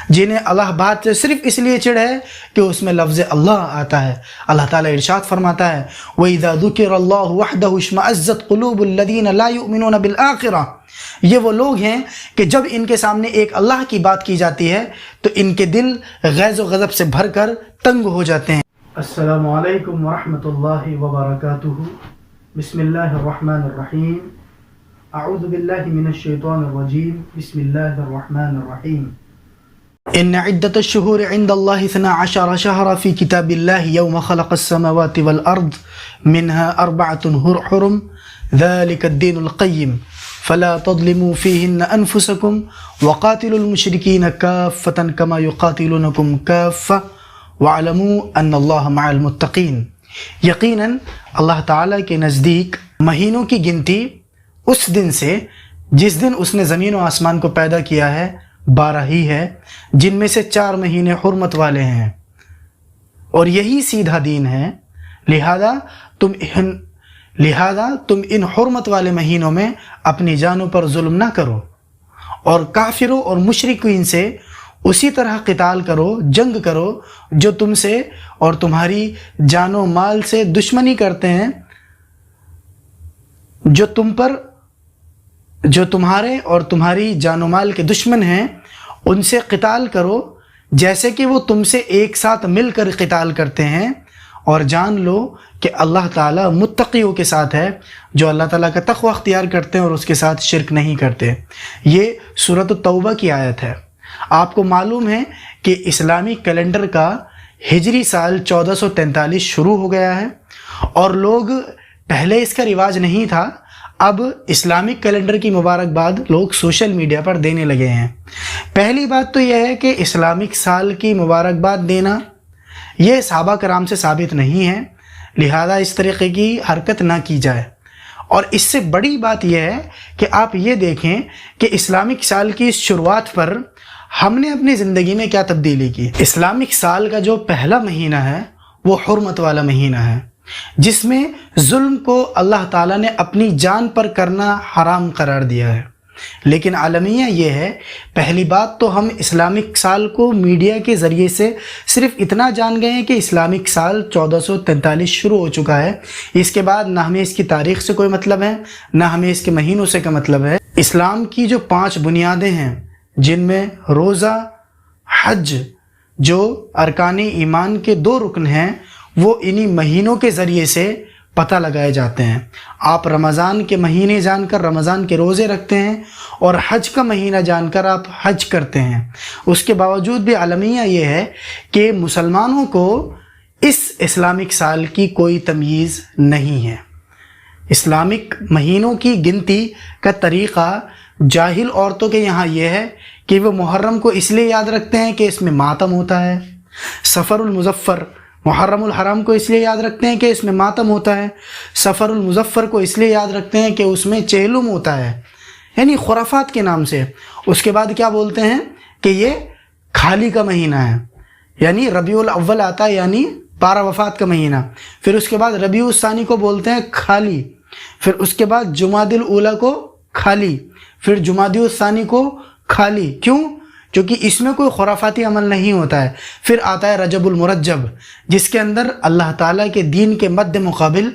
جنہیں اللہ بات سے صرف اس لیے چڑ ہے کہ اس میں لفظ اللہ آتا ہے۔ اللہ تعالیٰ ارشاد فرماتا ہے وَإِذَا ذُكِرَ اللَّهُ وَحْدَهُ اشْمَأَزَّتْ قُلُوبُ الَّذِينَ لَا يُؤْمِنُونَ بِالْآخِرَةِ، یہ وہ لوگ ہیں کہ جب ان کے سامنے ایک اللہ کی بات کی جاتی ہے تو ان کے دل غیظ و غضب سے بھر کر تنگ ہو جاتے ہیں۔ السلام علیکم ورحمۃ اللہ وبرکاتہ۔ بسم اللہ الرحمن الرحیم۔ اعوذ باللہ من الشیطان الرجیم۔ بسم اللہ الرحمن الرحیم۔ ان عدۃ الشہور عند اللہ 12 شہرا فی کتاب اللہ یوم خلق السماوات والارض منها 4 حرم ذلك الدین القیم فلا تظلموا فیہن انفسکم وقاتلوا المشرکین کافۃ کما یقاتلونکم کافۃ وَعَلَمُوا أَنَّ اللَّهَ مَعَ الْمُتَّقِينَ۔ یقیناً اللہ تعالیٰ کے نزدیک مہینوں کی گنتی اس دن سے جس دن اس نے زمین و آسمان کو پیدا کیا ہے 12 ہی ہے، جن میں سے 4 مہینے حرمت والے ہیں اور یہی سیدھا دین ہے، لہذا تم ان حرمت والے مہینوں میں اپنی جانوں پر ظلم نہ کرو اور کافروں اور مشرکین سے اسی طرح قتال کرو، جنگ کرو جو تم سے اور تمہاری جان و مال سے دشمنی کرتے ہیں، جو تمہارے اور تمہاری جان و مال کے دشمن ہیں ان سے قتال کرو جیسے کہ وہ تم سے ایک ساتھ مل کر قتال کرتے ہیں، اور جان لو کہ اللہ تعالیٰ متقیوں کے ساتھ ہے، جو اللہ تعالیٰ کا تقوی اختیار کرتے ہیں اور اس کے ساتھ شرک نہیں کرتے۔ یہ سورۃ التوبہ کی آیت ہے۔ آپ کو معلوم ہے کہ اسلامی کیلنڈر کا ہجری سال 1443 شروع ہو گیا ہے، اور لوگ پہلے اس کا رواج نہیں تھا، اب اسلامک کیلنڈر کی مبارکباد لوگ سوشل میڈیا پر دینے لگے ہیں۔ پہلی بات تو یہ ہے کہ اسلامک سال کی مبارکباد دینا یہ صحابہ کرام سے ثابت نہیں ہے، لہذا اس طریقے کی حرکت نہ کی جائے۔ اور اس سے بڑی بات یہ ہے کہ آپ یہ دیکھیں کہ اسلامک سال کی شروعات پر ہم نے اپنی زندگی میں کیا تبدیلی کی۔ اسلامک سال کا جو پہلا مہینہ ہے وہ حرمت والا مہینہ ہے، جس میں ظلم کو اللہ تعالیٰ نے اپنی جان پر کرنا حرام قرار دیا ہے۔ لیکن عالمیہ یہ ہے، پہلی بات تو ہم اسلامک سال کو میڈیا کے ذریعے سے صرف اتنا جان گئے ہیں کہ اسلامک سال 1443 شروع ہو چکا ہے، اس کے بعد نہ ہمیں اس کی تاریخ سے کوئی مطلب ہے، نہ ہمیں اس کے مہینوں سے کا مطلب ہے۔ اسلام کی جو 5 بنیادیں ہیں، جن میں روزہ، حج، جو ارکان ایمان کے 2 رکن ہیں، وہ انہی مہینوں کے ذریعے سے پتہ لگائے جاتے ہیں۔ آپ رمضان کے مہینے جان کر رمضان کے روزے رکھتے ہیں، اور حج کا مہینہ جان کر آپ حج کرتے ہیں۔ اس کے باوجود بھی عالمیہ یہ ہے کہ مسلمانوں کو اس اسلامک سال کی کوئی تمیز نہیں ہے۔ اسلامک مہینوں کی گنتی کا طریقہ جاہل عورتوں کے یہاں یہ ہے کہ وہ محرم کو اس لیے یاد رکھتے ہیں کہ اس میں ماتم ہوتا ہے، سفر المظفر محرم الحرام کو اس لیے یاد رکھتے ہیں کہ اس میں ماتم ہوتا ہے، سفر المظفر کو اس لیے یاد رکھتے ہیں کہ اس میں چہلم ہوتا ہے، یعنی خرافات کے نام سے۔ اس کے بعد کیا بولتے ہیں کہ یہ کھالی کا مہینہ ہے، یعنی ربیع الاول آتا ہے، یعنی 12 وفات کا مہینہ۔ پھر اس کے بعد ربیع الثانی کو بولتے ہیں کھالی، پھر اس کے بعد جمادی الاولیٰ کو کھالی، پھر جمادی الثانی کو کھالی۔ کیوں؟ کیونکہ اس میں کوئی خرافاتی عمل نہیں ہوتا ہے۔ پھر آتا ہے رجب المرجب، جس کے اندر اللہ تعالیٰ کے دین کے مد مقابل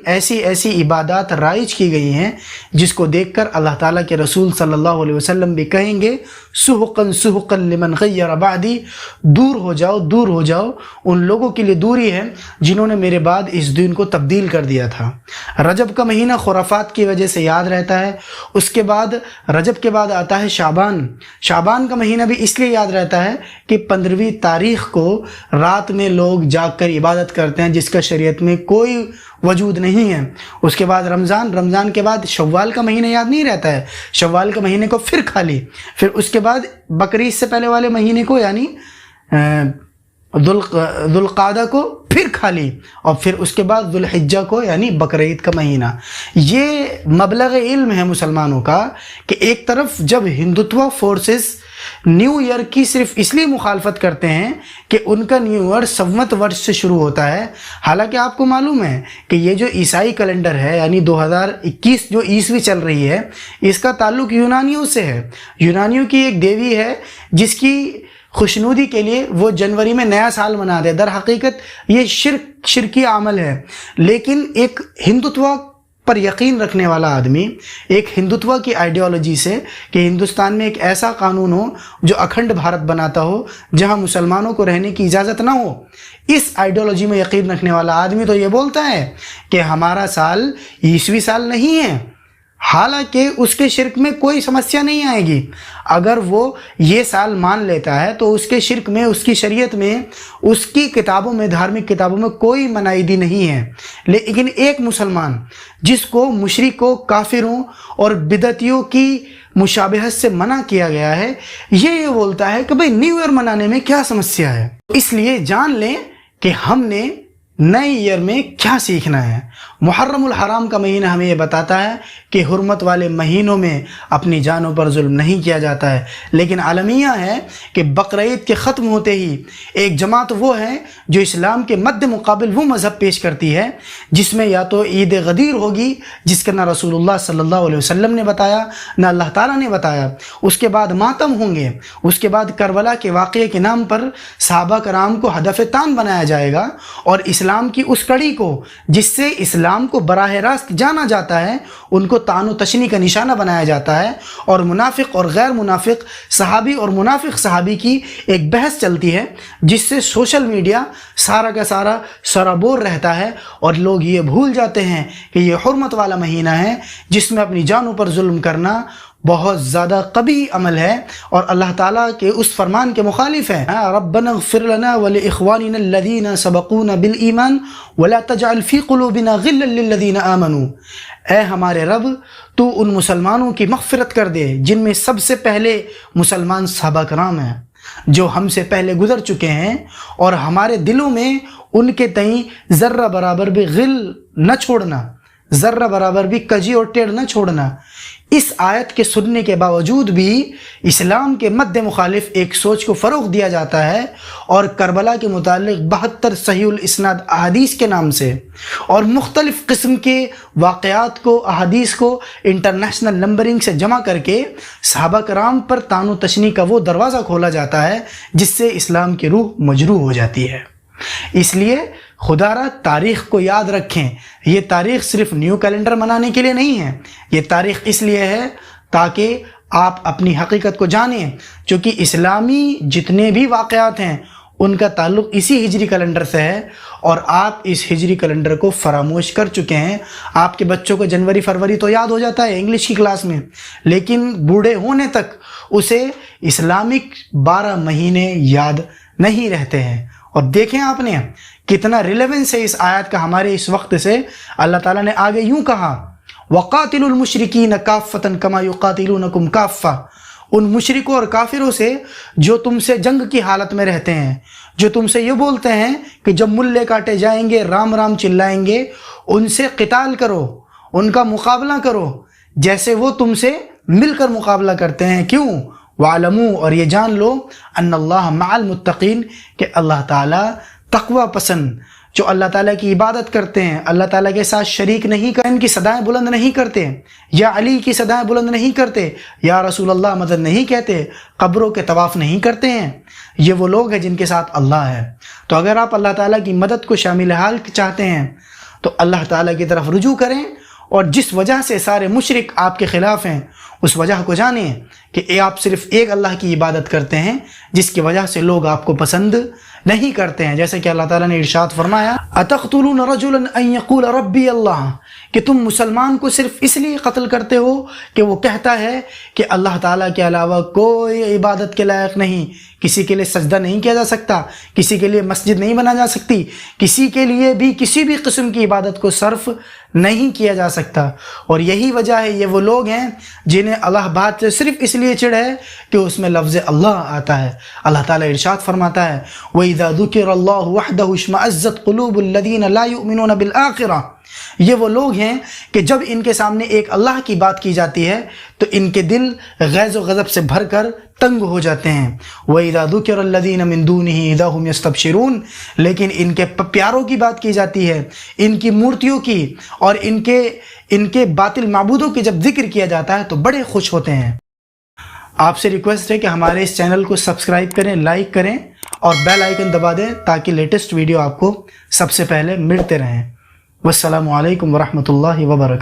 ایسی عبادات رائج کی گئی ہیں جس کو دیکھ کر اللہ تعالیٰ کے رسول صلی اللہ علیہ وسلم بھی کہیں گے سحقاً سحقاً لمن غیر بعدی، دور ہو جاؤ ان لوگوں کے لیے دوری ہے جنہوں نے میرے بعد اس دین کو تبدیل کر دیا تھا۔ رجب کا مہینہ خرافات کی وجہ سے یاد رہتا ہے۔ اس کے بعد رجب کے بعد آتا ہے شعبان کا مہینہ بھی اس لیے یاد رہتا ہے کہ 15ویں تاریخ کو رات میں لوگ جاگ کر عبادت کرتے ہیں، جس کا شریعت میں کوئی وجود نہیں ہے۔ اس کے بعد رمضان کے بعد شوال کا مہینہ یاد نہیں رہتا ہے، شوال کے مہینے کو پھر کھا لی، پھر اس کے بعد بقرعید سے پہلے والے مہینے کو یعنی ذوالقعدہ کو پھر کھا لی، اور پھر اس کے بعد ذوالحجہ کو یعنی بقرعید کا مہینہ۔ یہ مبلغ علم ہے مسلمانوں کا کہ ایک طرف جب ہندوتوا فورسز نیو ایئر کی صرف اس لیے مخالفت کرتے ہیں کہ ان کا نیو ایئر سنوت ورش سے شروع ہوتا ہے، حالانکہ آپ کو معلوم ہے کہ یہ جو عیسائی کیلنڈر ہے یعنی 2021 جو عیسوی چل رہی ہے، اس کا تعلق یونانیوں سے ہے۔ یونانیوں کی ایک دیوی ہے جس کی خوشنودی کے لیے وہ جنوری میں نیا سال مناتے ہیں۔ در حقیقت یہ شرکی عمل ہے، لیکن ایک ہندوتوا پر یقین رکھنے والا آدمی ایک ہندوتوا کی آئیڈیالوجی سے کہ ہندوستان میں ایک ایسا قانون ہو جو اکھنڈ بھارت بناتا ہو جہاں مسلمانوں کو رہنے کی اجازت نہ ہو، اس آئیڈیالوجی میں یقین رکھنے والا آدمی تو یہ بولتا ہے کہ ہمارا سال عیسوی سال نہیں ہے، حالانکہ اس کے شرک میں کوئی سمسیا نہیں آئے گی۔ اگر وہ یہ سال مان لیتا ہے تو اس کے شرک میں، اس کی شریعت میں، اس کی کتابوں میں، دھارمک کتابوں میں کوئی منعیدی نہیں ہے۔ لیکن ایک مسلمان جس کو مشرکوں، کافروں اور بدعتیوں کی مشابہت سے منع کیا گیا ہے، یہ بولتا ہے کہ بھئی نیو ایئر منانے میں کیا سمسیا ہے۔ اس لیے جان لیں کہ ہم نے نئے ایئر میں کیا سیکھنا ہے۔ محرم الحرام کا مہینہ ہمیں یہ بتاتا ہے کہ حرمت والے مہینوں میں اپنی جانوں پر ظلم نہیں کیا جاتا ہے، لیکن عالمیہ ہے کہ بقرعید کے ختم ہوتے ہی ایک جماعت وہ ہے جو اسلام کے مد مقابل وہ مذہب پیش کرتی ہے جس میں یا تو عید غدیر ہوگی، جس کا نہ رسول اللہ صلی اللہ علیہ وسلم نے بتایا نہ اللہ تعالیٰ نے بتایا، اس کے بعد ماتم ہوں گے، اس کے بعد کربلا کے واقعے کے نام پر صحابہ کرام کو ہدف تان بنایا جائے گا، اور اسلام کی اس کڑی کو جس سے اسلام کو براہ راست جانا جاتا ہے ان کو طعن و تشنیع کا نشانہ بنایا جاتا ہے، اور منافق اور غیر منافق صحابی اور منافق صحابی کی ایک بحث چلتی ہے جس سے سوشل میڈیا سارا کا سارا سرابور رہتا ہے، اور لوگ یہ بھول جاتے ہیں کہ یہ حرمت والا مہینہ ہے جس میں اپنی جانوں پر ظلم کرنا بہت زیادہ قبیح عمل ہے اور اللہ تعالیٰ کے اس فرمان کے مخالف ہے۔ ربنا اغفر لنا ولإخواننا الذين سبقونا بالایمان ولا تجعل في قلوبنا غلا للذين آمنوا، اے ہمارے رب تو ان مسلمانوں کی مغفرت کر دے جن میں سب سے پہلے مسلمان صحابہ کرام ہیں جو ہم سے پہلے گزر چکے ہیں، اور ہمارے دلوں میں ان کے تئیں ذرہ برابر بھی غل نہ چھوڑنا، ذرہ برابر بھی کجی اور ٹیڑھ نہ چھوڑنا۔ اس آیت کے سننے کے باوجود بھی اسلام کے مد مخالف ایک سوچ کو فروغ دیا جاتا ہے، اور کربلا کے متعلق 72 صحیح الاسناد احادیث کے نام سے اور مختلف قسم کے واقعات کو، احادیث کو انٹرنیشنل نمبرنگ سے جمع کر کے صحابہ کرام پر طعن و تشنیع کا وہ دروازہ کھولا جاتا ہے جس سے اسلام کی روح مجروح ہو جاتی ہے۔ اس لیے خدا را تاریخ کو یاد رکھیں، یہ تاریخ صرف نیو کیلنڈر منانے کے لیے نہیں ہے، یہ تاریخ اس لیے ہے تاکہ آپ اپنی حقیقت کو جانیں، چونکہ اسلامی جتنے بھی واقعات ہیں ان کا تعلق اسی ہجری کیلنڈر سے ہے، اور آپ اس ہجری کیلنڈر کو فراموش کر چکے ہیں۔ آپ کے بچوں کو جنوری فروری تو یاد ہو جاتا ہے انگلش کی کلاس میں، لیکن بوڑھے ہونے تک اسے اسلامک 12 مہینے یاد نہیں رہتے ہیں۔ اور دیکھیں آپ نے کتنا ریلیونس ہے اس آیت کا ہمارے اس وقت سے۔ اللہ تعالیٰ نے آگے یوں کہا وَقَاتِلُوا الْمُشْرِكِينَ كَافَّةً كَمَا يُقَاتِلُونَكُمْ كَافَّةً، ان مشرکوں اور کافروں سے جو تم سے جنگ کی حالت میں رہتے ہیں، جو تم سے یہ بولتے ہیں کہ جب ملے کاٹے جائیں گے رام رام چلائیں گے، ان سے قتال کرو، ان کا مقابلہ کرو جیسے وہ تم سے مل کر مقابلہ کرتے ہیں۔ کیوں؟ وَعَلَمُوا، اور یہ جان لو، ان اللہ مع المتقین، کہ اللہ تعالیٰ تقوی پسند جو اللہ تعالیٰ کی عبادت کرتے ہیں، اللہ تعالیٰ کے ساتھ شریک نہیں کرتے، ان کی صدائیں بلند نہیں کرتے، یا علی کی صدائیں بلند نہیں کرتے، یا رسول اللہ مدد نہیں کہتے، قبروں کے طواف نہیں کرتے ہیں، یہ وہ لوگ ہیں جن کے ساتھ اللہ ہے۔ تو اگر آپ اللہ تعالیٰ کی مدد کو شامل حال چاہتے ہیں تو اللہ تعالیٰ کی طرف رجوع کریں، اور جس وجہ سے سارے مشرک آپ کے خلاف ہیں اس وجہ کو جانیں کہ آپ صرف ایک اللہ کی عبادت کرتے ہیں جس کی وجہ سے لوگ آپ کو پسند نہیں کرتے ہیں۔ جیسے کہ اللہ تعالیٰ نے ارشاد فرمایا اتقتلون رجلا ان یقول ربی اللہ، کہ تم مسلمان کو صرف اس لیے قتل کرتے ہو کہ وہ کہتا ہے کہ اللہ تعالیٰ کے علاوہ کوئی عبادت کے لائق نہیں، کسی کے لیے سجدہ نہیں کیا جا سکتا، کسی کے لیے مسجد نہیں بنا جا سکتی، کسی کے لیے بھی کسی بھی قسم کی عبادت کو صرف نہیں کیا جا سکتا۔ اور یہی وجہ ہے، یہ وہ لوگ ہیں جنہیں جنہیں اللہ بات سے صرف اس لیے چڑ ہے کہ اس میں لفظ اللہ آتا ہے۔ اللہ تعالیٰ ارشاد فرماتا ہے وَإِذَا ذُكِرَ اللَّهُ وَحْدَهُ اشْمَأَزَّتْ قُلُوبُ الَّذِينَ لَا يُؤْمِنُونَ بِالْآخِرَةِ، یہ وہ لوگ ہیں کہ جب ان کے سامنے ایک اللہ کی بات کی جاتی ہے تو ان کے دل غیظ و غضب سے بھر کر تنگ ہو جاتے ہیں۔ وَإِذَا ذُكِرَ الَّذِينَ مِن دُونِهِ إِذَا هُمْ يَسْتَبْشِرُونَ، لیکن ان کے پیاروں کی بات کی جاتی ہے، ان کی مورتیوں کی اور ان کے باطل معبودوں کی جب ذکر کیا جاتا ہے تو بڑے خوش ہوتے ہیں۔ آپ سے ریکویسٹ ہے کہ ہمارے اس چینل کو سبسکرائب کریں، لائک کریں اور بیل آئیکن دبا دیں تاکہ لیٹسٹ ویڈیو آپ کو سب سے پہلے ملتے رہیں۔ والسلام علیکم ورحمۃ اللہ وبرکاتہ۔